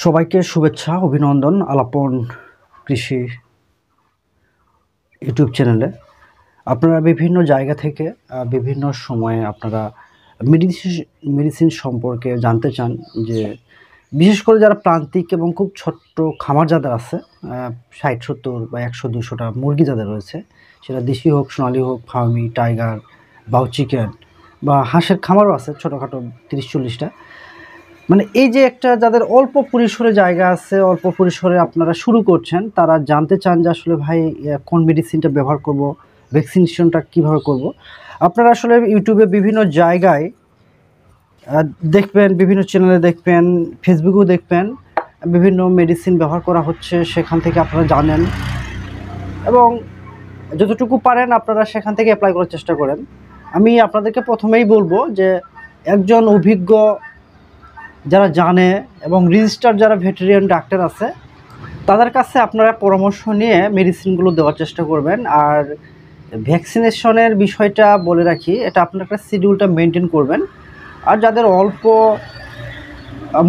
সবাইকে শুভেচ্ছা অভিনন্দন আলাপন কৃষি ইউটিউব চ্যানেলে। আপনারা বিভিন্ন জায়গা থেকে বিভিন্ন সময়ে আপনারা মেডিসিন সম্পর্কে জানতে চান, যে বিশেষ করে যারা প্রান্তিক এবং খুব ছোট্ট খামার যাদের আছে, 60-70 বা 100-200টা মুরগি যাদের রয়েছে, সেটা দেশি হোক, সোনালি হোক, ফার্মি, টাইগার, বাউ চিকেন বা হাঁসের খামারও আছে ছোটোখাটো 30-40টা। মানে এই যে একটা যাদের অল্প পরিসরে জায়গা আছে, অল্প পরিসরে আপনারা শুরু করছেন, তারা জানতে চান যে আসলে ভাই কোন মেডিসিনটা ব্যবহার করব, ভ্যাকসিনেশনটা কীভাবে করব। আপনারা আসলে ইউটিউবে বিভিন্ন জায়গায় দেখবেন, বিভিন্ন চ্যানেলে দেখবেন, ফেসবুকেও দেখবেন, বিভিন্ন মেডিসিন ব্যবহার করা হচ্ছে, সেখান থেকে আপনারা জানেন এবং যতটুকু পারেন আপনারা সেখান থেকে অ্যাপ্লাই করার চেষ্টা করেন। আমি আপনাদেরকে প্রথমেই বলবো যে একজন অভিজ্ঞ যারা জানে এবং রেজিস্টার্ড যারা ভেটেরিয়ান ডাক্তার আছে, তাদের কাছে আপনারা পরামর্শ নিয়ে মেডিসিনগুলো দেওয়ার চেষ্টা করবেন। আর ভ্যাকসিনেশনের বিষয়টা বলে রাখি, এটা আপনার একটা শিডিউলটা মেনটেন করবেন। আর যাদের অল্প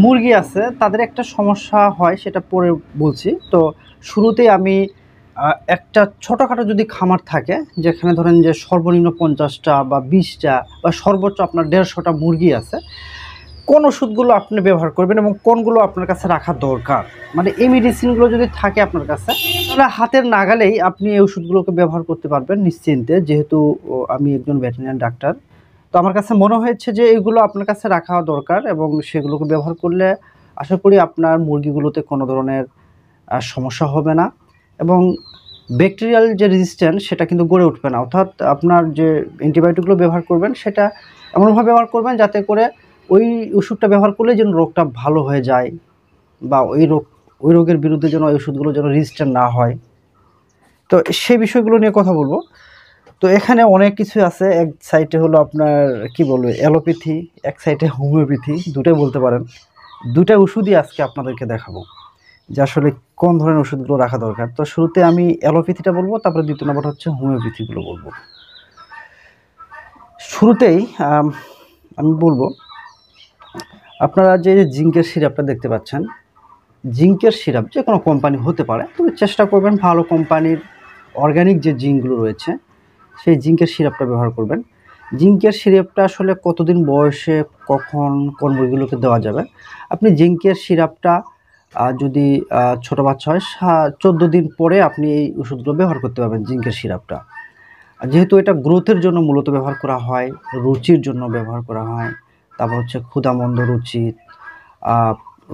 মুরগি আছে তাদের একটা সমস্যা হয়, সেটা পরে বলছি। তো শুরুতেই আমি একটা ছোটোখাটো যদি খামার থাকে, যেখানে ধরেন যে সর্বনিম্ন 50টা বা 20টা বা সর্বোচ্চ আপনার 150টা মুরগি আছে, কোন ওষুধগুলো আপনি ব্যবহার করবেন এবং কোনগুলো আপনার কাছে রাখা দরকার, মানে এই মেডিসিনগুলো যদি থাকে আপনার কাছে, তাহলে হাতের নাগালেই আপনি এই ওষুধগুলোকে ব্যবহার করতে পারবেন নিশ্চিন্তে। যেহেতু আমি একজন ভেটেরিনারি ডাক্তার, তো আমার কাছে মনে হয়েছে যে এগুলো আপনার কাছে রাখা দরকার এবং সেগুলোকে ব্যবহার করলে আশা করি আপনার মুরগিগুলোতে কোনো ধরনের সমস্যা হবে না এবং ব্যাকটেরিয়াল যে রেজিস্ট্যান্স সেটা কিন্তু গড়ে উঠবে না। অর্থাৎ আপনার যে অ্যান্টিবায়োটিকগুলো ব্যবহার করবেন সেটা এমনভাবে ব্যবহার করবেন যাতে করে ওই ওষুধটা ব্যবহার করলে যেন রোগটা ভালো হয়ে যায়, বা ওই রোগের বিরুদ্ধে যেন ওই ওষুধগুলো যেন রেজিস্ট্যান্ট না হয়। তো সেই বিষয়গুলো নিয়ে কথা বলবো। তো এখানে অনেক কিছু আছে। এক সাইডে হলো আপনার কি বলবো অ্যালোপ্যাথি, এক সাইডে হোমিওপ্যাথি, দুটাই বলতে পারেন। দুটা ওষুধই আজকে আপনাদেরকে দেখাবো যে আসলে কোন ধরনের ওষুধগুলো রাখা দরকার। তো শুরুতে আমি অ্যালোপ্যাথিটা বলবো, তারপরে দ্বিতীয় নম্বর হচ্ছে হোমিওপ্যাথিগুলো বলবো। শুরুতেই আমি বলবো, আপনারা যে জিঙ্কের সিরাপটা দেখতে পাচ্ছেন, জিঙ্কের সিরাপ যে কোনো কোম্পানি হতে পারে, তবে চেষ্টা করবেন ভালো কোম্পানির অর্গানিক যে জিঙ্কগুলো রয়েছে সেই জিঙ্কের সিরাপটা ব্যবহার করবেন। জিঙ্কের সিরাপটা আসলে কতদিন বয়সে কখন কোন মুরগিগুলোকে দেওয়া যাবে, আপনি জিঙ্কের সিরাপটা যদি ছোটো বাচ্চা হয় 14 দিন পরে আপনি এই ওষুধগুলো ব্যবহার করতে পারবেন। জিঙ্কের সিরাপটা যেহেতু এটা গ্রোথের জন্য মূলত ব্যবহার করা হয়, রুচির জন্য ব্যবহার করা হয়, তারপর হচ্ছে ক্ষুধামন্দ রুচি,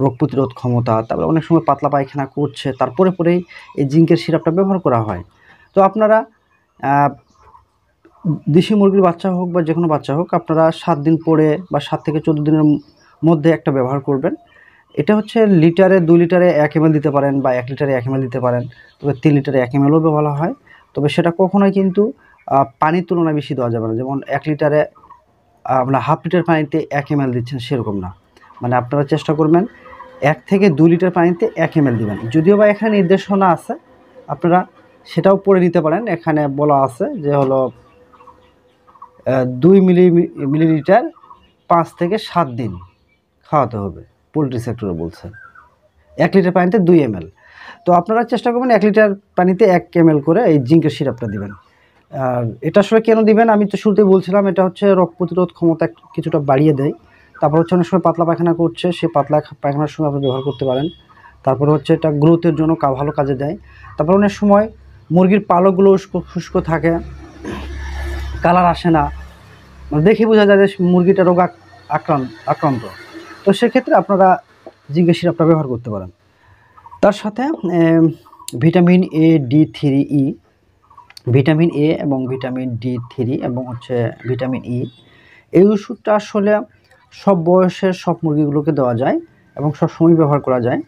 রোগ প্রতিরোধ ক্ষমতা, তারপরে অনেক সময় পাতলা পায়খানা করছে, তারপরে পরেই এই জিঙ্কের সিরাপটা ব্যবহার করা হয়। তো আপনারা দেশি মুরগির বাচ্চা হোক বা যে কোনো বাচ্চা হোক, আপনারা 7 দিন পরে বা 7 থেকে 14 দিনের মধ্যে একটা ব্যবহার করবেন। এটা হচ্ছে লিটারে 2 লিটারে 1 ml দিতে পারেন বা 1 লিটারে 1 ml দিতে পারেন, তবে 3 লিটারে 1 mlও বলা হয়। তবে সেটা কখনোই কিন্তু পানির তুলনায় বেশি দেওয়া যাবে না। যেমন 1 লিটারে আমরা হাফ লিটার পানিতে 1 ml দিচ্ছেন সেরকম না, মানে আপনারা চেষ্টা করবেন 1 থেকে 2 লিটার পানিতে 1 ml দিবেন। যদিও বা এখানে নির্দেশনা আছে, আপনারা সেটাও পড়ে নিতে পারেন। এখানে বলা আছে যে হলো 2 মিলিলিটার 5 থেকে 7 দিন খাওয়াতে হবে, পোলট্রি সেক্টরে বলছে 1 লিটার পানিতে 2 ml। তো আপনারা চেষ্টা করবেন 1 লিটার পানিতে 1 ml করে এই জিঙ্কের সিরাপটা দিবেন। আর এটা আসলে কেন দিবেন, আমি তো শুরুতেই বলছিলাম, এটা হচ্ছে রোগ প্রতিরোধ ক্ষমতা কিছুটা বাড়িয়ে দেয়। তারপর হচ্ছে অনেক সময় পাতলা পায়খানা করছে, সেই পাতলা পায়খানার সময় আপনি ব্যবহার করতে পারেন। তারপর হচ্ছে এটা গ্রোথের জন্য ভালো কাজে দেয়। তারপর অনেক সময় মুরগির পালকগুলো শুষ্ক থাকে, কালার আসে না, মানে দেখে বোঝা যায় যে মুরগিটা রোগ আক্রান্ত। তো সেক্ষেত্রে আপনারা জিঙ্কের সিরাপটা ব্যবহার করতে পারেন। তার সাথে vitamin A, D3E, vitamin A এবং ভিটামিন D3 এবং হচ্ছে ভিটামিন ই, এই ওষুধটা আসলে সব বয়সের সব মুরগিগুলোকে দেওয়া যায় এবং সবসময় ব্যবহার করা যায়।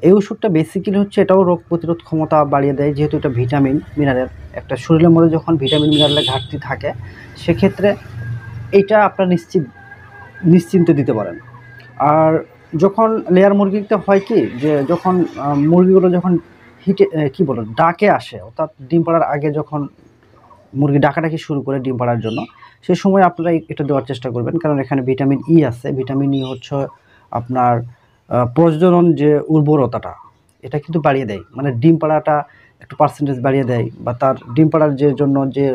এই ওষুধটা বেসিক্যালি হচ্ছে এটাও রোগ প্রতিরোধ ক্ষমতা বাড়িয়ে দেয়, যেহেতু এটা ভিটামিন মিনারেল। একটা শরীরের মধ্যে যখন ভিটামিন মিনারেলের ঘাটতি থাকে, সেক্ষেত্রে এটা আপনার নিশ্চিন্তে দিতে পারেন। আর যখন লেয়ার মুরগিতে হয় কি, যে যখন মুরগিগুলো যখন ডাকে আসে, অর্থাৎ ডিম পাড়ার আগে যখন মুরগি ডাকাডাকি শুরু করে ডিম পাড়ার জন্য, সেই সময় আপনারা এটা দেওয়ার চেষ্টা করবেন, কারণ এখানে ভিটামিন ই আছে। ভিটামিন ই হচ্ছে আপনার প্রজনন যে উর্বরতাটা এটা কিন্তু বাড়িয়ে দেয়, মানে ডিম পাড়াটা একটু পার্সেন্টেজ বাড়িয়ে দেয়, বা তার ডিম পাড়ার যে জন্য যে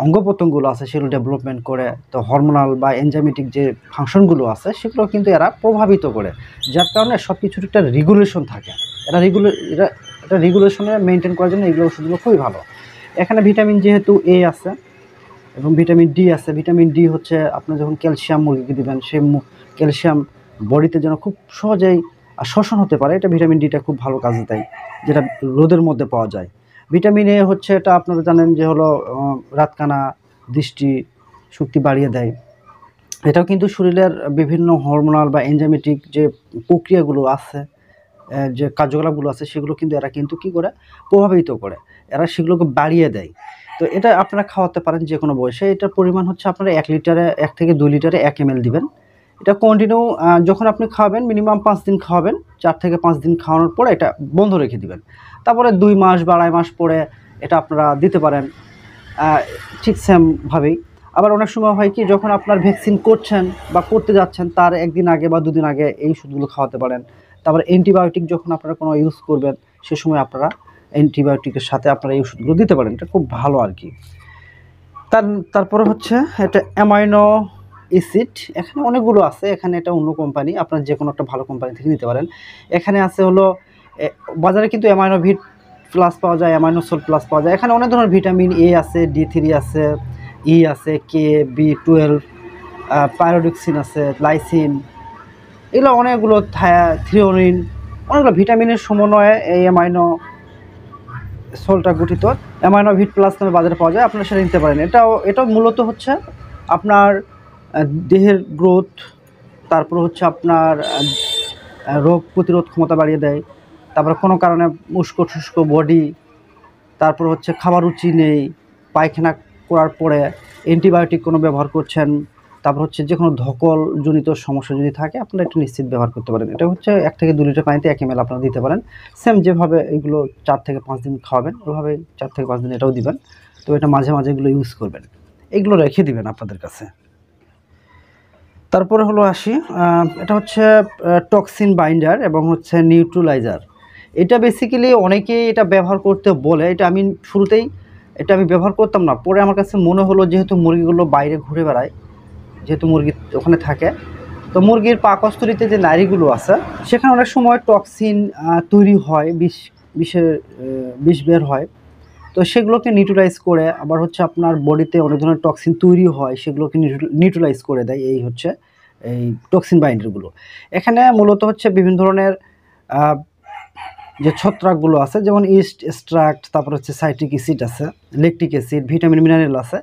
অঙ্গ প্রত্যঙ্গগুলো আছে সেগুলো ডেভেলপমেন্ট করে, তো হরমোনাল বা এনজাইমেটিক যে ফাংশনগুলো আছে সেগুলো কিন্তু এরা প্রভাবিত করে, যার কারণে সব কিছুর একটা রেগুলেশন থাকে। এটা রেগুলেশনে মেনটেন করার জন্য এগুলো ওষুধগুলো খুবই ভালো। এখানে ভিটামিন যেহেতু এ আছে এবং ভিটামিন ডি আছে। ভিটামিন ডি হচ্ছে আপনি যখন ক্যালসিয়াম মুরগিকে দিবেন, সেই ক্যালসিয়াম বডিতে যেন খুব সহজেই শোষণ হতে পারে, এটা ভিটামিন ডিটা খুব ভালো কাজে দেয়, যেটা রোদের মধ্যে পাওয়া যায়। ভিটামিন এ হচ্ছে, এটা আপনারা জানেন যে হলো রাতকানা দৃষ্টি শক্তি বাড়িয়ে দেয়। এটাও কিন্তু শরীরের বিভিন্ন হরমোনাল বা এনজাইমেটিক যে প্রক্রিয়াগুলো আছে, যে কার্যকলাপগুলো আছে সেগুলো কিন্তু এরা কিন্তু কী করে প্রভাবিত করে, এরা সেগুলোকে বাড়িয়ে দেয়। তো এটা আপনারা খাওয়াতে পারেন যে কোনো বয়সে। এটার পরিমাণ হচ্ছে আপনারা 1 লিটারে 1 থেকে 2 লিটারে 1 ml দিবেন। এটা কন্টিনিউ যখন আপনি খাওয়াবেন মিনিমাম 5 দিন খাওয়াবেন, 4 থেকে 5 দিন খাওয়ানোর পরে এটা বন্ধ রেখে দিবেন। তারপরে 2 মাস বা 2.5 মাস পরে এটা আপনারা দিতে পারেন ঠিক সেমভাবেই। আবার অনেক সময় হয় কি, যখন আপনার ভ্যাকসিন করছেন বা করতে যাচ্ছেন তার 1 দিন আগে বা 2 দিন আগে এই ওষুধগুলো খাওয়াতে পারেন। তারপরে অ্যান্টিবায়োটিক যখন আপনারা কোনো ইউজ করবেন সে সময় আপনারা অ্যান্টিবায়োটিকের সাথে আপনারা এই ওষুধগুলো দিতে পারেন। এটা খুব ভালো আর কি। তারপরে হচ্ছে এটা অ্যামাইনো অ্যাসিড, এখানে অনেকগুলো আছে। এখানে এটা অন্য কোম্পানি, আপনারা যে কোনো একটা ভালো কোম্পানি থেকে নিতে পারেন। এখানে আছে হলো বাজারে কিন্তু অ্যামাইনো ভিট প্লাস পাওয়া যায়, অ্যামাইনো সল্ট প্লাস পাওয়া যায়। এখানে অনেক ধরনের ভিটামিন এ আছে, D3 আছে, ই আছে, কে, B12, পাইরোডিক্সিন আছে, লাইসিন, এগুলো অনেকগুলো, থ্রিওনিন, অনেকগুলো ভিটামিনের সমন্বয়ে এই অ্যামাইনো সল্টটা গঠিত। অ্যামাইনো ভিট প্লাস নামে বাজারে পাওয়া যায়, আপনারা সেটা নিতে পারেন। এটাও মূলত হচ্ছে আপনার দেহের গ্রোথ, তারপর হচ্ছে আপনার রোগ প্রতিরোধ ক্ষমতা বাড়িয়ে দেয়। তারপরে কোনো কারণে উস্কো ঠুস্কো বডি, তারপর হচ্ছে খাবার রুচি নেই, পায়খানা করার পরে অ্যান্টিবায়োটিক কোনো ব্যবহার করছেন, তারপর হচ্ছে যে কোনো ধকলজনিত সমস্যা যদি থাকে আপনারা একটু নিশ্চিত ব্যবহার করতে পারেন। এটা হচ্ছে 1 থেকে 2 লিটার পানিতে 1 ml আপনারা দিতে পারেন। সেম যেভাবে এগুলো 4 থেকে 5 দিন খাওয়াবেন ওইভাবে 4 থেকে 5 দিন এটাও দিবেন। তো এটা মাঝে মাঝে এগুলো ইউজ করবেন, এগুলো রেখে দিবেন আপনাদের কাছে। তারপরে হলো আসি, এটা হচ্ছে টক্সিন বাইন্ডার এবং হচ্ছে নিউট্রালাইজার। এটা বেসিক্যালি অনেকেই এটা ব্যবহার করতে বলে, এটা আমি শুরুতেই আমি ব্যবহার করতাম না। পরে আমার কাছে মনে হলো যেহেতু মুরগিগুলো বাইরে ঘুরে বেড়ায়, যেহেতু মুরগি ওখানে থাকে, তো মুরগির পাকস্থলীতে যে নাড়িগুলো আছে সেখানে অনেক সময় টক্সিন তৈরি হয়, বিষ বের হয়। তো সেগুলোকে নিউট্রালাইজ করে, আবার হচ্ছে আপনার বডিতে অনেক ধরনের টক্সিন তৈরি হয় সেগুলোকে নিউট্রালাইজ করে দেয় এই হচ্ছে এই টক্সিন বাইন্ডারগুলো। এখানে মূলত হচ্ছে বিভিন্ন ধরনের যে ছত্রাকগুলো আছে, যেমন ইস্ট এক্সট্রাক্ট, তারপর হচ্ছে সাইট্রিক অ্যাসিড আছে, ল্যাকটিক অ্যাসিড, ভিটামিন মিনারেল আছে,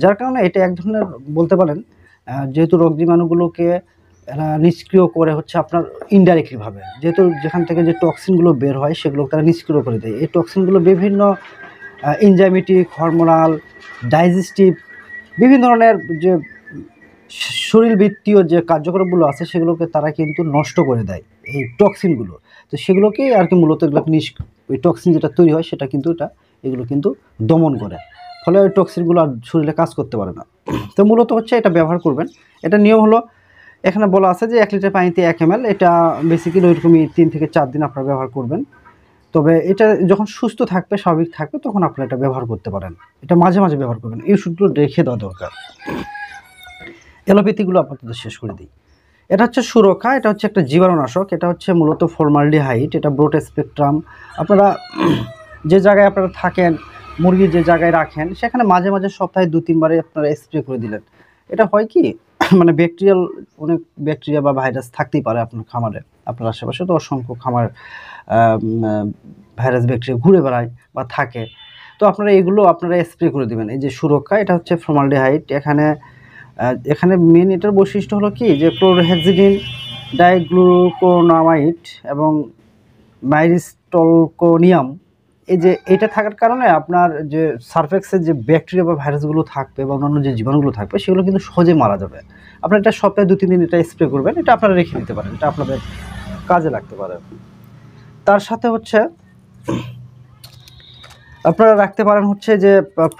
যার কারণে এটা এক ধরনের বলতে পারেন যেহেতু রোগ জীবাণুগুলোকে এরা নিষ্ক্রিয় করে হচ্ছে আপনার ইনডাইরেক্টলিভাবে, যেহেতু যেখান থেকে যে টক্সিনগুলো বের হয় সেগুলো তারা নিষ্ক্রিয় করে দেয়। এই টক্সিনগুলো বিভিন্ন এনজাইমেটিক, হরমোনাল, ডাইজেস্টিভ, বিভিন্ন ধরনের যে শরীরবৃত্তীয় যে কার্যকলাপগুলো আছে সেগুলোকে তারা কিন্তু নষ্ট করে দেয় এই টক্সিনগুলো। তো সেগুলোকেই আর কি মূলত এগুলোকে ওই টক্সিন যেটা তৈরি হয় সেটা কিন্তু এগুলো কিন্তু দমন করে, ফলে ওই টক্সিনগুলো আর শরীরে কাজ করতে পারে না। তো মূলত হচ্ছে এটা ব্যবহার করবেন। এটা নিয়ম হলো, এখানে বলা আছে যে 1 লিটার পানিতে 1 ml, এটা বেসিক্যালি ওইরকমই 3 থেকে 4 দিন আপনারা ব্যবহার করবেন। তবে এটা যখন সুস্থ থাকবে, স্বাভাবিক থাকবে, তখন আপনারা এটা ব্যবহার করতে পারেন। এটা মাঝে মাঝে ব্যবহার করবেন, এই ওষুধগুলো রেখে দেওয়া দরকার। অ্যালোপ্যাথিগুলো আপনাদের শেষ করে দিই। এটা হচ্ছে সুরক্ষা, এটা হচ্ছে একটা জীবাণুনাশক, এটা হচ্ছে মূলত ফর্মালডিহাইড, এটা ব্রড স্পেকট্রাম। আপনারা যে জায়গায় আপনারা থাকেন, মুরগি যে জায়গায় রাখেন সেখানে মাঝে মাঝে সপ্তাহে 2-3 বারে আপনারা স্প্রে করে দিলেন। এটা হয় কি, মানে ব্যাকটেরিয়াল অনেক ব্যাকটেরিয়া বা ভাইরাস থাকতেই পারে আপনার খামারে, আপনার আশেপাশে তো অসংখ্য খামার ভাইরাস ব্যাকটেরিয়া ঘুরে বেড়ায় বা থাকে। তো আপনারা এগুলো আপনারা স্প্রে করে দেবেন। এই যে সুরক্ষা, এটা হচ্ছে ফর্মালডিহাইড। এখানে মেন এটার বৈশিষ্ট্য হলো কি, যে ক্লোরোহেক্সিডিন, ডাইগ্লুকোনামাইড এবং মাইরিস্টলকোনিয়াম, এই যে এটা থাকার কারণে আপনার যে সারফেক্সের যে ব্যাকটেরিয়া বা ভাইরাসগুলো থাকবে বা অন্যান্য যে জীবাণুগুলো থাকবে সেগুলো কিন্তু সহজে মারা যাবে। আপনারা এটা সপ্তাহে 2-3 দিন এটা স্প্রে করবেন, এটা আপনারা রেখে দিতে পারেন, এটা আপনাদের কাজে লাগতে পারে। তার সাথে হচ্ছে আপনারা রাখতে পারেন হচ্ছে যে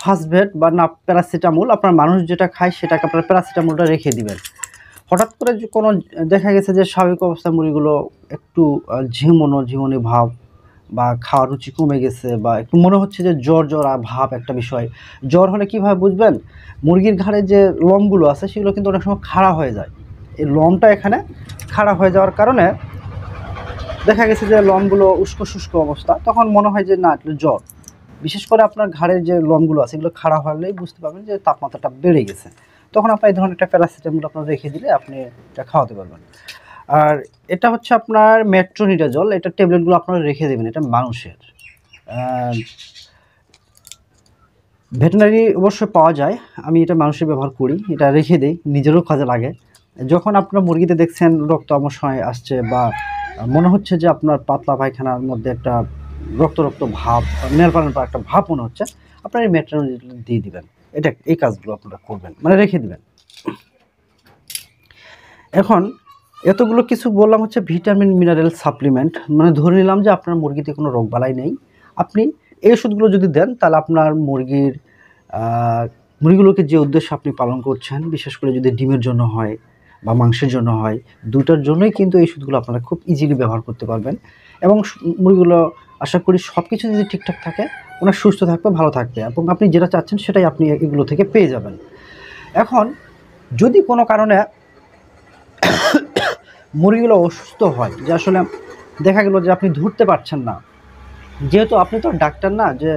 ফাস্টভেট বা না প্যারাসিটামল, আপনার মানুষ যেটা খায় সেটাকে আপনারা প্যারাসিটামলটা রেখে দিবেন। হঠাৎ করে যে কোনো দেখা গেছে যে স্বাভাবিক অবস্থায় মুরগিগুলো একটু ঝিমুনি ভাব বা খাওয়ার রুচি কমে গেছে বা একটু মনে হচ্ছে যে জ্বর ভাব একটা বিষয়। জ্বর হলে কীভাবে বুঝবেন? মুরগির ঘাড়ে যে লোমগুলো আছে সেগুলো কিন্তু অনেক সময় খাড়া হয়ে যায়। এই লোমটা এখানে খাড়া হয়ে যাওয়ার কারণে দেখা গেছে যে লোমগুলো উস্কো শুষ্ক অবস্থা, তখন মনে হয় যে না এটা জ্বর। বিশেষ করে আপনার ঘাড়ের যে লোমগুলো আছে এগুলো খাড়া হলেই বুঝতে পারবেন যে তাপমাত্রাটা বেড়ে গেছে। তখন আপনার এই ধরনের একটা প্যারাসিটামল আপনার রেখে দিলে আপনি এটা খাওয়াতে পারবেন। আর এটা হচ্ছে আপনার মেট্রোনিডাজল, এটা ট্যাবলেটগুলো আপনারা রেখে দেবেন। এটা মানুষের ভেটেরিনারি অবশ্যই পাওয়া যায়, আমি এটা মানুষের ব্যবহার করি, এটা রেখে দিই, নিজেরও কাজে লাগে। যখন আপনার মুরগিতে দেখছেন রক্ত আমশয় আসছে বা মনে হচ্ছে যে আপনার পাতলা পায়খানার মধ্যে একটা রক্ত ভাব, নেলপা একটা ভাব মনে হচ্ছে, আপনার এই মেট্রোনিডাজল দিয়ে দিবেন। এটা এই কাজগুলো আপনারা করবেন, মানে রেখে দিবেন। এখন এতগুলো কিছু বললাম হচ্ছে ভিটামিন মিনারেল সাপ্লিমেন্ট, মানে ধরে নিলাম যে আপনার মুরগিতে কোনো রোগবালাই নেই। আপনি এই ওষুধগুলো যদি দেন তাহলে আপনার মুরগিগুলোকে যে উদ্দেশ্যে আপনি পালন করছেন, বিশেষ করে যদি ডিমের জন্য হয় বা মাংসের জন্য হয়, দুটার জন্যই কিন্তু এই ওষুধগুলো আপনারা খুব ইজিলি ব্যবহার করতে পারবেন। এবং মুরগিগুলো আশা করি সব কিছু যদি ঠিকঠাক থাকে ওনার সুস্থ থাকবে, ভালো থাকবে, এবং আপনি যেটা চাচ্ছেন সেটাই আপনি এগুলো থেকে পেয়ে যাবেন। এখন যদি কোনো কারণে মুরগিগুলো অসুস্থ হয়, যে আসলে দেখা গেল যে আপনি ধরতে পারছেন না, যেহেতু আপনি তো ডাক্তার না, যে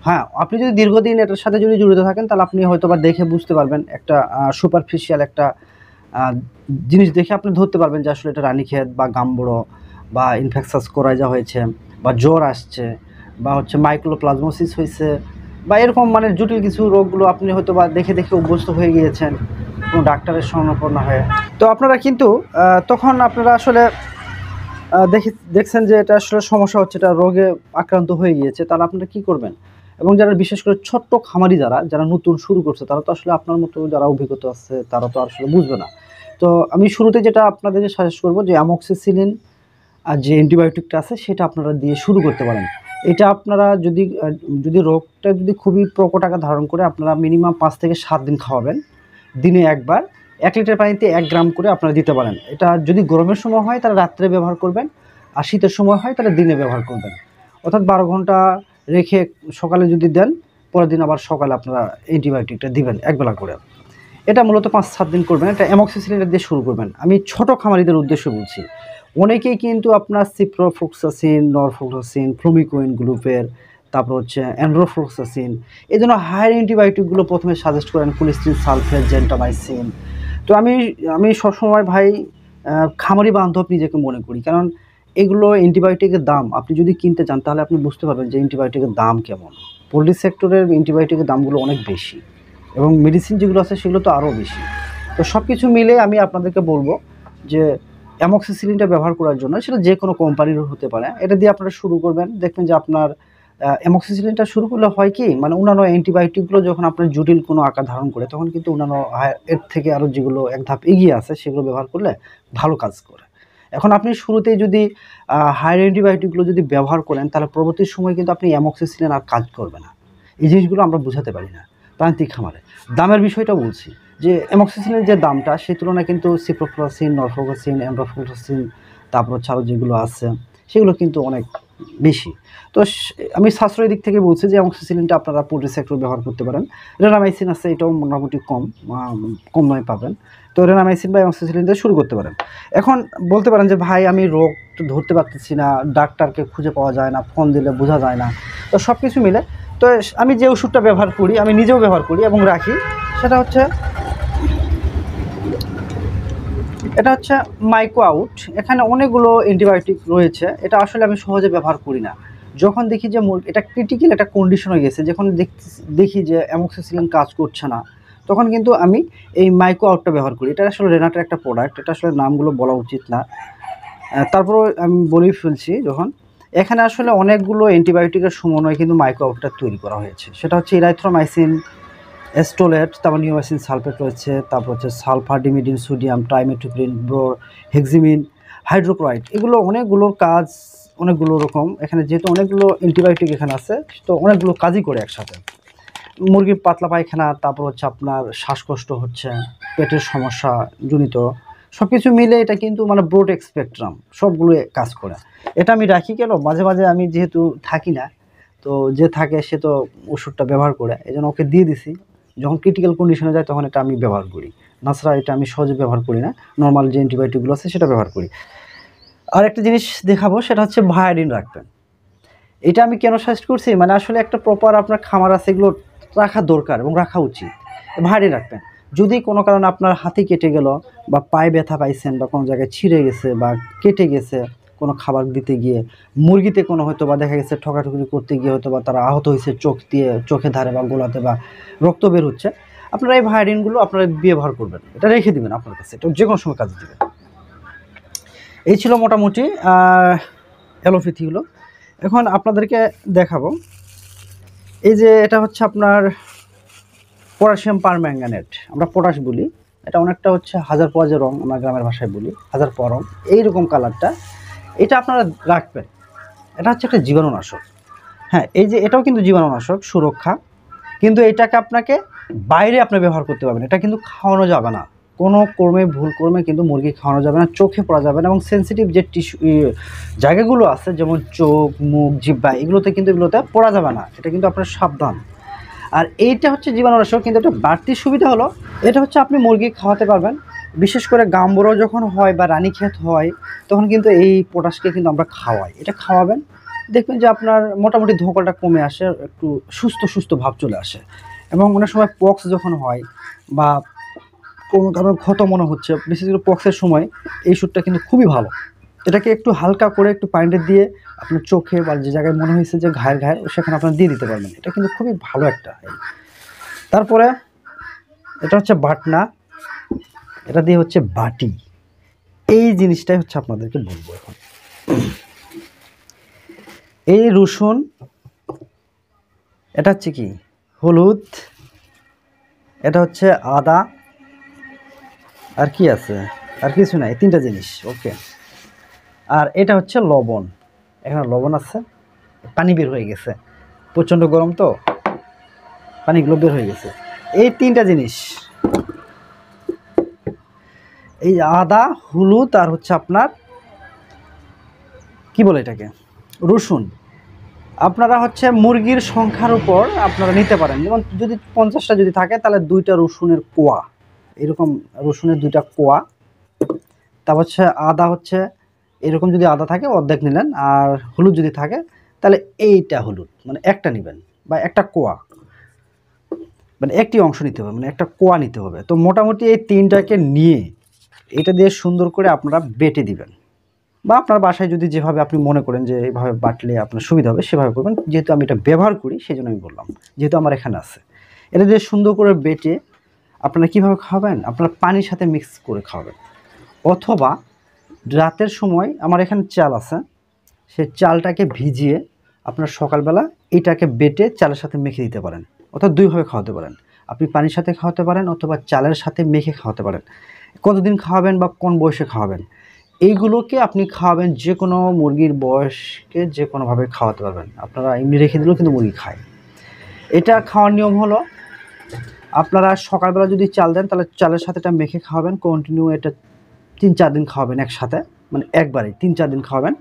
হ্যাঁ আপনি যদি দীর্ঘদিন এটার সাথে যদি জড়িত থাকেন তাহলে আপনি হয়তো বা দেখে বুঝতে পারবেন, একটা সুপারফিশিয়াল একটা জিনিস দেখে আপনি ধরতে পারবেন যে আসলে এটা রানীক্ষেত বা গাম্বুড়ো বা ইনফেকশাস কোরাইজা হয়েছে বা জ্বর আসছে বা হচ্ছে মাইক্রোপ্লাজমোসিস হয়েছে বা এরকম মানে জটিল কিছু রোগগুলো আপনি হয়তো বা দেখে অভ্যস্ত হয়ে গিয়েছেন কোনো ডাক্তারের শরণাপন্ন হয়ে। তো আপনারা কিন্তু তখন আপনারা আসলে দেখছেন যে এটা আসলে সমস্যা হচ্ছে, এটা রোগে আক্রান্ত হয়ে গিয়েছে, তাহলে আপনারা কী করবেন? এবং যারা বিশেষ করে ছোট্ট খামারি যারা নতুন শুরু করছে, তারা তো আসলে আপনার মতো যারা অভিজ্ঞতা আছে তারা তো আসলে বুঝবে না। তো আমি শুরুতে যেটা আপনাদেরকে সাজেস্ট করবো যে অ্যামক্সিসিলিন আর যে অ্যান্টিবায়োটিকটা আছে সেটা আপনারা দিয়ে শুরু করতে পারেন। এটা আপনারা যদি রোগটা যদি খুবই প্রকট আকার ধারণ করে, আপনারা মিনিমাম 5 থেকে 7 দিন খাওয়াবেন, দিনে একবার 1 লিটার পানিতে 1 গ্রাম করে আপনারা দিতে পারেন। এটা যদি গরমের সময় হয় তাহলে রাত্রে ব্যবহার করবেন, আর শীতের সময় হয় তাহলে দিনে ব্যবহার করবেন। অর্থাৎ 12 ঘন্টা রেখে সকালে যদি দেন, পরের দিন আবার সকালে আপনারা অ্যান্টিবায়োটিকটা দিবেন একবেলা করে। এটা মূলত 5-7 দিন করবেন। এটা অ্যামক্সিসিলিন দিয়ে শুরু করবেন। আমি ছোট খামারিদের উদ্দেশ্যে বলছি। অনেকেই কিন্তু আপনার সিপ্রোফ্লক্সাসিন, নরফ্লক্সাসিন, ফ্লুমিকুইন গ্রুপের, তারপর হচ্ছে অ্যান্ড্রোফ্লক্সাসিন, এই জন্য হায়ার অ্যান্টিবায়োটিকগুলো প্রথমে সাজেস্ট করেন, কুলিস্টিন সালফেট, জেন্টামাইসিন। তো আমি সবসময় ভাই খামারি বান্ধব নিজেকে মনে করি, কারণ এগুলো অ্যান্টিবায়োটিকের দাম আপনি যদি কিনতে চান তাহলে আপনি বুঝতে পারবেন যে অ্যান্টিবায়োটিকের দাম কেমন। পোল্ট্রি সেক্টরের অ্যান্টিবায়োটিকের দামগুলো অনেক বেশি এবং মেডিসিন যেগুলো আছে সেগুলো তো আরও বেশি। তো সব কিছু মিলে আমি আপনাদেরকে বলবো যে অ্যামক্সিসিলিনটা ব্যবহার করার জন্য, সেটা যে কোনো কোম্পানির হতে পারে, এটা দিয়ে আপনারা শুরু করবেন। দেখবেন যে আপনার অ্যামক্সিসিলিনটা শুরু করলে হয় কি, মানে অন্যান্য অ্যান্টিবায়োটিকগুলো যখন আপনার জটিল কোনো আকার ধারণ করে তখন কিন্তু অন্যান্য এর থেকে আরও যেগুলো এক ধাপ এগিয়ে আছে সেগুলো ব্যবহার করলে ভালো কাজ করে। এখন আপনি শুরুতেই যদি হায়ার অ্যান্টিবায়োটিকগুলো যদি ব্যবহার করেন তাহলে পরবর্তী সময় কিন্তু আপনি অ্যামক্সিসিলিন আর কাজ করবে না। এই জিনিসগুলো আমরা বোঝাতে পারি না প্রান্তিক খামারে। দামের বিষয়টা বলছি যে অ্যামক্সিসিলিনের যে দামটা সেই তুলনায় কিন্তু সিপ্রোফ্লক্সাসিন, নরফ্লক্সাসিন, অ্যান্ড্রোফ্লক্সাসিন, তারপর হচ্ছে আরও যেগুলো আছে সেগুলো কিন্তু অনেক বেশি। তো আমি সাশ্রয়ী দিক থেকে বলছি যে অ্যামক্সিসিলিনটা আপনারা পোল্ট্রি সেক্টরে ব্যবহার করতে পারেন। রেনামাইসিন আছে, এটাও মোটামুটি কম দামে পাবেন। তো রেনামাইসিন বা অ্যামক্সিসিলিন দিয়ে শুরু করতে পারেন। এখন বলতে পারেন যে ভাই আমি রোগ ধরতে পারতেছি না, ডাক্তারকে খুঁজে পাওয়া যায় না, ফোন দিলে বোঝা যায় না। তো সব কিছু মিলে তো আমি যে ওষুধটা ব্যবহার করি, আমি নিজেও ব্যবহার করি এবং রাখি, সেটা হচ্ছে মাইকো আউট। এখানে অনেকগুলো অ্যান্টিবায়োটিক রয়েছে। এটা আসলে আমি সহজে ব্যবহার করি না। যখন দেখি যে এটা ক্রিটিক্যাল একটা কন্ডিশন হয়ে গেছে, যখন দেখি যে অ্যামক্সিসিলিন কাজ করছে না, তখন কিন্তু আমি এই মাইকো আউটটা ব্যবহার করি। এটা আসলে রেনাটার একটা প্রোডাক্ট, এটা আসলে নামগুলো বলা উচিত না, তারপরেও আমি বলেই ফেলছি যখন। এখানে আসলে অনেকগুলো অ্যান্টিবায়োটিকের সমন্বয়ে কিন্তু মাইকো আউটটা তৈরি করা হয়েছে। সেটা হচ্ছে ইরাইথ্রোমাইসিন, অ্যাস্টোলেট, তারপর নিওমাইসিন সালফেট রয়েছে, তারপর হচ্ছে সালফাডিমিডিন, সোডিয়াম, ট্রাইমেথোপ্রিন, হেক্সিমিন, হাইড্রোক্লোরাইড। এগুলো অনেকগুলোর কাজ অনেকগুলো রকম। এখানে যেহেতু অনেকগুলো অ্যান্টিবায়োটিক এখানে আছে, তো অনেকগুলো কাজই করে একসাথে। মুরগির পাতলা পায়খানা, তারপর হচ্ছে আপনার শ্বাসকষ্ট হচ্ছে, পেটের সমস্যা জনিত, সব কিছু মিলে এটা কিন্তু মানে ব্রড স্পেকট্রাম সবগুলো কাজ করে। এটা আমি রাখি কেন, মাঝে মাঝে আমি যেহেতু থাকি না, তো যে থাকে সে তো ওষুধটা ব্যবহার করে, এই জন্য ওকে দিয়ে দিছি। যখন ক্রিটিক্যাল কন্ডিশনে যায় তখন এটা আমি ব্যবহার করি, নাছাড়া এটা আমি সহজে ব্যবহার করি না। নর্মাল যে অ্যান্টিবায়োটিকগুলো আছে সেটা ব্যবহার করি। আর একটা জিনিস দেখাবো, সেটা হচ্ছে ভায়োডিন রাখবেন। এটা আমি কেন সাজেস্ট করছি, মানে আসলে একটা প্রপার আপনার খামার আছে, এগুলো রাখা দরকার এবং রাখা উচিত। ভায়োডিন রাখবেন। যদি কোনো কারণে আপনার হাতে কেটে গেল বা পায়ে ব্যথা পাইছেন বা কোনো জায়গায় ছিঁড়ে গেছে বা কেটে গেছে কোনো খাবার দিতে গিয়ে, মুরগিতে কোনো হয়তো বা দেখা গেছে ঠকাঠকি করতে গিয়ে হয়তো বা তারা আহত হয়েছে, চোখ দিয়ে চোখে ধারে বা গোলাতে বা রক্ত বের হচ্ছে, আপনারা এই ভায়োডিনগুলো আপনারা ব্যবহার করবেন, এটা রেখে দিবেন আপনার কাছে, এটা যে কোনো সময় কাজে দেবেন। এই ছিল মোটামুটি অ্যালোপ্যাথিগুলো। এখন আপনাদেরকে দেখাবো, এই যে এটা হচ্ছে আপনার পটাশিয়াম পারম্যাঙ্গানেট, আমরা পটাশ বলি, এটা অনেকটা হচ্ছে হাজার পোয়া যে রং আমরা গ্রামের ভাষায় বলি, হাজার পোয়া রং, এইরকম কালারটা। এটা আপনারা রাখবেন। এটা হচ্ছে একটা জীবাণুনাশক। হ্যাঁ, এই যে এটাও কিন্তু জীবাণুনাশক সুরক্ষা, কিন্তু এটাকে আপনাকে বাইরে আপনি ব্যবহার করতে পারবেন, এটা কিন্তু খাওয়ানো যাবে না, কোনো কর্মে ভুল কর্মে কিন্তু মুরগি খাওয়ানো যাবে না, চোখে পড়া যাবে না, এবং সেন্সিটিভ যে টিস্যু জায়গাগুলো আছে যেমন চোখ, মুখ, জিহ্বা, এগুলোতে কিন্তু এগুলোতে পড়া যাবে না, এটা কিন্তু আপনার সাবধান। আর এইটা হচ্ছে জীবাণুনাশক, কিন্তু একটা বাড়তি সুবিধা হলো এটা হচ্ছে আপনি মুরগি খাওয়াতে পারবেন, বিশেষ করে গাম্বরো যখন হয় বা রানীক্ষেত হয় তখন কিন্তু এই পটাশকে কিন্তু আমরা খাওয়াই, এটা খাওয়াবেন, দেখবেন যে আপনার মোটামুটি ধোঁকাটা কমে আসে, একটু সুস্থ সুস্থ ভাব চলে আসে। এবং অনেক সময় পক্স যখন হয় বা কোনো কারণে ক্ষত মনে হচ্ছে, বিশেষ করে পক্সের সময় এই ওষুধটা কিন্তু খুবই ভালো। এটাকে একটু হালকা করে একটু পানিতে দিয়ে আপনার চোখে বা যে জায়গায় মনে হয়েছে যে ঘায়ের ঘায়ের, সেখানে আপনার দিয়ে দিতে পারবেন, এটা কিন্তু খুবই ভালো একটা। তারপরে এটা হচ্ছে বাটনা, এটা দিয়ে হচ্ছে বাটি, এই জিনিসটাই হচ্ছে আপনাদেরকে বলবো এখন। এই রসুন, এটা হচ্ছে কি হলুদ, এটা হচ্ছে আদা, আর কি আছে, আর কিছু নাই, তিনটা জিনিস, ওকে। আর এটা হচ্ছে লবণ, এখানে লবণ আছে, পানি বের হয়ে গেছে, প্রচণ্ড গরম তো পানিগুলো বের হয়ে গেছে। এই তিনটা জিনিস, এই আদা, হলুদ, আর হচ্ছে আপনার কি বলে এটাকে রসুন, আপনারা হচ্ছে মুরগির সংখ্যার উপর আপনারা নিতে পারেন। যেমন যদি 50টা যদি থাকে তাহলে 2টা রসুনের কোয়া, এরকম রসুনের 2টা কোয়া। তারপর হচ্ছে আদা, হচ্ছে এরকম যদি আদা থাকে অর্ধেক নিলেন, আর হলুদ যদি থাকে তাহলে এইটা হলুদ মানে একটা নেবেন, বা একটা কোয়া, মানে একটি অংশ নিতে হবে, মানে একটা কোয়া নিতে হবে। তো মোটামুটি এই তিনটাকে নিয়ে এটা দিয়ে সুন্দর করে আপনারা বেটে দিবেন, বা আপনার বাসায় যদি যেভাবে আপনি মনে করেন যে এইভাবে বাটলে আপনার সুবিধা হবে সেভাবে করবেন। যেহেতু আমি এটা ব্যবহার করি সেই জন্য আমি বললাম, যেহেতু আমার এখানে আছে। এটা দিয়ে সুন্দর করে বেটে আপনারা কীভাবে খাওয়াবেন, আপনারা পানির সাথে মিক্স করে খাওয়াবেন, অথবা রাতের সময় আমার এখানে চাল আছে, সেই চালটাকে ভিজিয়ে আপনার সকালবেলা এটাকে বেটে চালের সাথে মেখে দিতে পারেন, অর্থাৎ দুইভাবে খাওয়াতে পারেন। আপনি পানির সাথে খাওয়াতে পারেন অথবা চালের সাথে মেখে খাওয়াতে পারেন। কতদিন খাওয়াবেন বা কোন বয়সে খাওয়াবেন, এইগুলোকে আপনি খাওয়াবেন, যে কোনো মুরগির বয়সকে যে কোনোভাবে খাওয়াতে পারবেন। আপনারা এমনি রেখে দিলেও কিন্তু মুরগি খায়। এটা খাওয়ার নিয়ম হলো, আপনারা সকালবেলা যদি চাল দেন তাহলে চালের সাথে এটা মেখে খাওয়াবেন, কন্টিনিউ এটা 3-4 দিন খাওয়াবেন একসাথে, মানে একবারে 3-4 দিন খাওয়াবেন,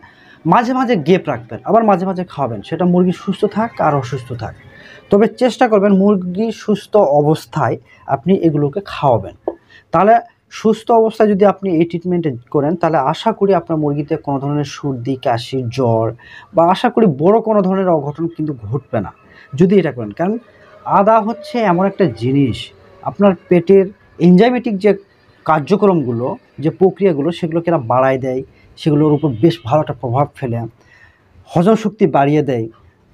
মাঝে মাঝে গ্যাপ রাখবেন, আবার মাঝে মাঝে খাওয়াবেন, সেটা মুরগি সুস্থ থাক আর অসুস্থ থাক। তবে চেষ্টা করবেন মুরগি সুস্থ অবস্থায় আপনি এগুলোকে খাওয়াবেন। তাহলে সুস্থ অবস্থায় যদি আপনি এই ট্রিটমেন্ট করেন তাহলে আশা করি আপনার মুরগিতে কোনো ধরনের সর্দি, কাশি, জ্বর বা আশা করি বড় কোনো ধরনের অঘটন কিন্তু ঘটবে না যদি এটা করেন। কারণ আদা হচ্ছে এমন একটা জিনিস, আপনার পেটের এনজাইমেটিক যে কার্যক্রমগুলো, যে প্রক্রিয়াগুলো, সেগুলোকে এরা বাড়ায় দেয়, সেগুলোর উপর বেশ ভালো একটা প্রভাব ফেলে, হজম শক্তি বাড়িয়ে দেয়।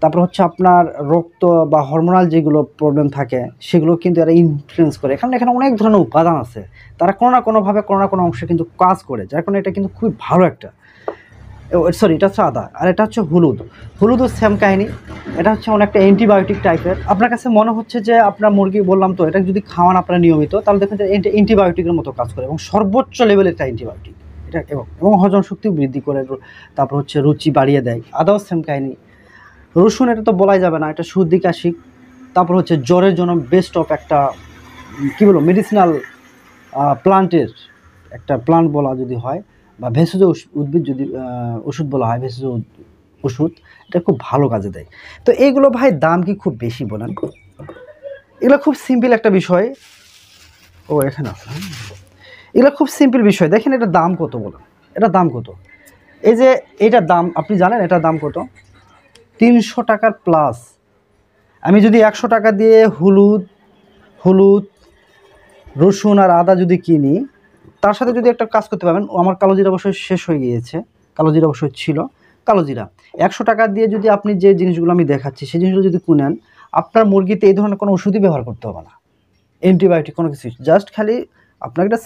তারপর হচ্ছে আপনার রক্ত বা হরমোনাল যেগুলো প্রবলেম থাকে সেগুলো কিন্তু এরা ইনফ্লুয়েন্স করে। এখানে অনেক ধরনের উপাদান আছে, তারা কোনো না কোনোভাবে কোনো না কোনো অংশে কিন্তু কাজ করে, যার কারণে এটা কিন্তু খুবই ভালো একটা। সরি, এটা হচ্ছে আদা, আর এটা হচ্ছে হলুদ। হলুদও সেম কাহিনী, এটা হচ্ছে অনেকটা অ্যান্টিবায়োটিক টাইপের। আপনার কাছে মনে হচ্ছে যে আপনার মুরগি, বললাম তো, এটা যদি খাওয়ান আপনারা নিয়মিত তাহলে দেখেন যে অ্যান্টিবায়োটিকের মতো কাজ করে এবং সর্বোচ্চ লেভেলের একটা অ্যান্টিবায়োটিক এটা, এবং হজম শক্তি বৃদ্ধি করে, তারপর হচ্ছে রুচি বাড়িয়ে দেয়। আদাও সেম কাহিনী। রসুন, এটা তো বলাই যাবে না, এটা সর্দি কাশি, তারপর হচ্ছে জ্বরের জন্য বেস্ট অফ একটা কী বলবো মেডিসিনাল প্লান্টের একটা প্লান্ট বলা যদি হয়, বা ভেষজ উদ্ভিদ যদি ওষুধ বলা হয়, ভেষজ ওষুধ, এটা খুব ভালো কাজে দেয়। তো এইগুলো ভাই দাম কি খুব বেশি বলেন? এগুলো খুব সিম্পল একটা বিষয়। ও এখানে আছে, এগুলো খুব সিম্পল বিষয়। দেখেন এটার দাম কত বলেন, এটার দাম কত? এই যে এটার দাম আপনি জানেন এটার দাম কত? 300 টাকার প্লাস। আমি যদি 100 টাকা দিয়ে হলুদ, রসুন আর আদা যদি কিনি, তার সাথে যদি একটা কাজ করতে পারবেন, আমার কালো জিরা অবশ্যই শেষ হয়ে গিয়েছে, কালো জিরা অবশ্যই ছিল, কালো জিরা 100 টাকা দিয়ে যদি আপনি যে জিনিসগুলো আমি দেখাচ্ছি সেই জিনিসগুলো যদি কিনেন, আপনার মুরগিতে এই ধরনের কোনো ওষুধই ব্যবহার করতে হবে না, অ্যান্টিবায়োটিক কোনো কিছু, জাস্ট খালি আপনাকে একটা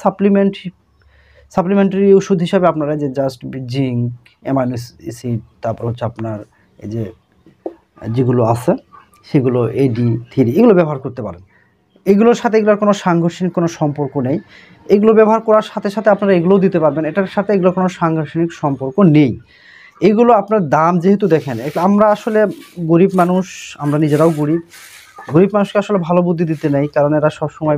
সাপ্লিমেন্টারি ওষুধ হিসাবে আপনারা যে জাস্ট জিঙ্ক, অ্যামাইনো অ্যাসিড, তারপর হচ্ছে আপনার এই যে যেগুলো আছে সেগুলো AD3 এগুলো ব্যবহার করতে পারেন। এগুলোর সাথে এগুলোর কোনো সাংঘর্ষিক কোনো সম্পর্ক নেই। এগুলো ব্যবহার করার সাথে সাথে আপনারা এগুলোও দিতে পারবেন, এটার সাথে এগুলোর কোনো সাংঘর্ষিক সম্পর্ক নেই। এগুলো আপনার দাম যেহেতু দেখেন, আমরা আসলে গরিব মানুষ, আমরা নিজেরাও গরিব মানুষকে আসলে ভালো বুদ্ধি দিতে নেই, কারণ এরা সবসময়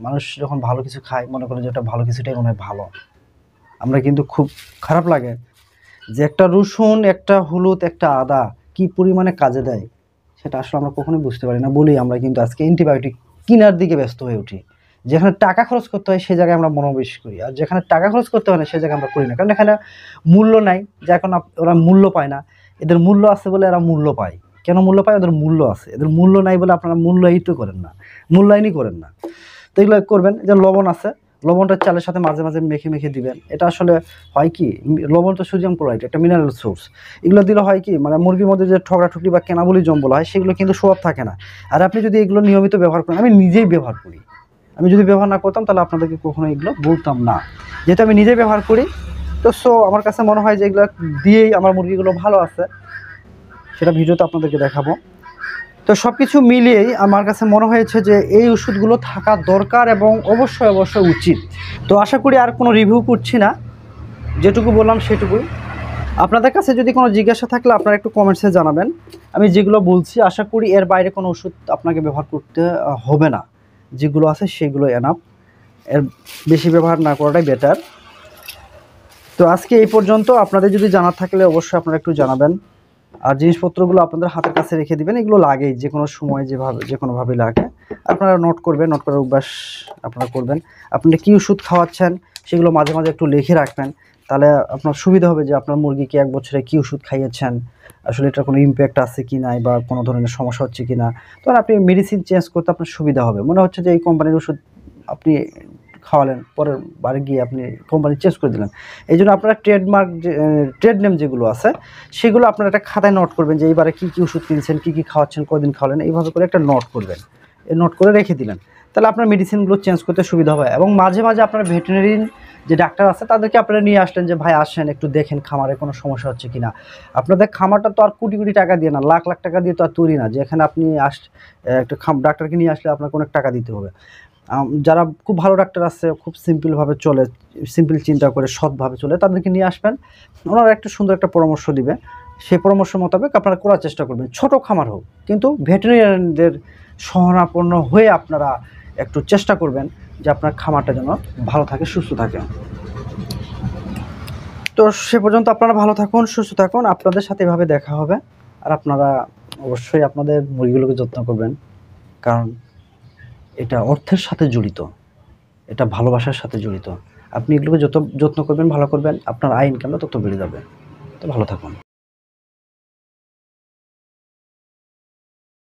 মানুষ যখন ভালো কিছু খায় মনে করে যে এটা ভালো কিছুটাই মনে হয় ভালো। আমরা কিন্তু খুব খারাপ লাগে যে একটা রসুন, একটা হলুদ, একটা আদা কি পরিমাণে কাজে দেয় সেটা আসলে আমরা কখনোই বুঝতে পারি না বলেই আমরা কিন্তু আজকে অ্যান্টিবায়োটিক কেনার দিকে ব্যস্ত হয়ে উঠি। যেখানে টাকা খরচ করতে হয় সেই জায়গায় আমরা মনোনিবেশ করি, আর যেখানে টাকা খরচ করতে হয় না সেই জায়গায় আমরা করি না, কারণ এখানে মূল্য নাই। যে এখন ওরা মূল্য পায় না, এদের মূল্য আছে বলে এরা মূল্য পায়। কেন মূল্য পায়? ওদের মূল্য আছে। এদের মূল্য নাই বলে আপনারা মূল্যায়িত করেন না, মূল্যায়নই করেন না। তো এগুলো করবেন। যে লবণ আছে, লবণটা চালের সাথে মাঝে মাঝে মেখে দিবেন। এটা আসলে হয় কি, লবণ তো সোডিয়াম ক্লোরাইড, একটা মিনারেল সোর্স। এগুলো দিলে হয় কি, মানে মুরগির মধ্যে যে ঠগড়াঠুকরি বা কেনাবলি জম্বল হয় সেগুলো কিন্তু স্বভাব থাকে না। আর আপনি যদি এগুলো নিয়মিত ব্যবহার করেন, আমি নিজেই ব্যবহার করি, আমি যদি ব্যবহার না করতাম তাহলে আপনাদেরকে কখনো এগুলো বলতাম না। যেহেতু আমি নিজে ব্যবহার করি, তো আমার কাছে মনে হয় যে এগুলো দিয়েই আমার মুরগিগুলো ভালো আছে, সেটা ভিডিওতে আপনাদেরকে দেখাবো। তো সব কিছু মিলিয়েই আমার কাছে মনে হয়েছে যে এই ওষুধগুলো থাকা দরকার এবং অবশ্যই উচিত। তো আশা করি আর কোনো রিভিউ করছি না, যেটুকু বললাম সেটুকুই। আপনাদের কাছে যদি কোনো জিজ্ঞাসা থাকলে আপনারা একটু কমেন্টসে জানাবেন। আমি যেগুলো বলছি আশা করি এর বাইরে কোনো ওষুধ আপনাকে ব্যবহার করতে হবে না, যেগুলো আছে সেগুলো এনাফ, এর বেশি ব্যবহার না করাটাই বেটার। তো আজকে এই পর্যন্ত। আপনাদের যদি জানার থাকলে অবশ্যই আপনারা একটু জানাবেন, আর জিনিসপত্রগুলো আপনাদের হাতের কাছে রেখে দিবেন। এগুলো লাগেই, যে কোনো সময় যে কোনোভাবে লাগে, আপনারা নোট করবেন, নোট করার অভ্যাস আপনারা করবেন। আপনি কী ওষুধ খাওয়াচ্ছেন সেগুলো মাঝে মাঝে একটু লিখে রাখবেন, তাহলে আপনার সুবিধা হবে যে আপনার মুরগিকে 1 বছরে কী ওষুধ খাইয়েছেন, আসলে এটার কোনো ইম্প্যাক্ট আছে কি নাই, বা কোনো ধরনের সমস্যা হচ্ছে কি না। তখন আপনি মেডিসিন চেঞ্জ করতে আপনার সুবিধা হবে। মনে হচ্ছে যে এই কোম্পানির ওষুধ আপনি খাওয়ালেন, পরের বারে গিয়ে আপনি কোম্পানি চেঞ্জ করে দিলেন। এই জন্য আপনারা ট্রেড নেম যেগুলো আছে সেগুলো আপনারা একটা খাতায় নোট করবেন, যে এইবারে কী ওষুধ কিনছেন, কী খাওয়াচ্ছেন, কদিন খাওয়ালেন, এইভাবে করে একটা নোট করবেন। এই নোট করে রেখে দিলেন, তাহলে আপনার মেডিসিনগুলো চেঞ্জ করতে সুবিধা হয়। এবং মাঝে মাঝে আপনার ভেটেরিনারি যে ডাক্তার আছে তাদেরকে আপনারা নিয়ে আসলেন, যে ভাই আসেন একটু দেখেন খামারে কোনো সমস্যা হচ্ছে কি না। আপনাদের খামারটা তো আর কোটি কোটি টাকা দিয়ে না, লাখ লাখ টাকা দিয়ে তো আর তৈরি না, যে এখানে আপনি একটা ডাক্তারকে নিয়ে আসলে আপনার কোনো টাকা দিতে হবে। যারা খুব ভালো ডাক্তার আছে, খুব সিম্পলভাবে চলে, সিম্পল চিন্তা করে সৎভাবে চলে, তাদেরকে নিয়ে আসবেন। ওনারা একটা সুন্দর একটা পরামর্শ দিবে, সেই পরামর্শ মোতাবেক আপনারা করার চেষ্টা করবেন। ছোট খামার হোক, কিন্তু ভেটেরিনারিদের শরণাপন্ন হয়ে আপনারা একটু চেষ্টা করবেন যে আপনার খামারটা যেন ভালো থাকে, সুস্থ থাকে। তো সে পর্যন্ত আপনারা ভালো থাকুন, সুস্থ থাকুন। আপনাদের সাথে এভাবে দেখা হবে। আর আপনারা অবশ্যই আপনাদের মুরগিগুলোকে যত্ন করবেন, কারণ এটা অর্থের সাথে জড়িত, এটা ভালোবাসার সাথে জড়িত। আপনি এগুলোকে যত যত্ন করবেন, ভালো করবেন, আপনার আয় ইনকামটা তত বেড়ে যাবে। তো ভালো থাকুন।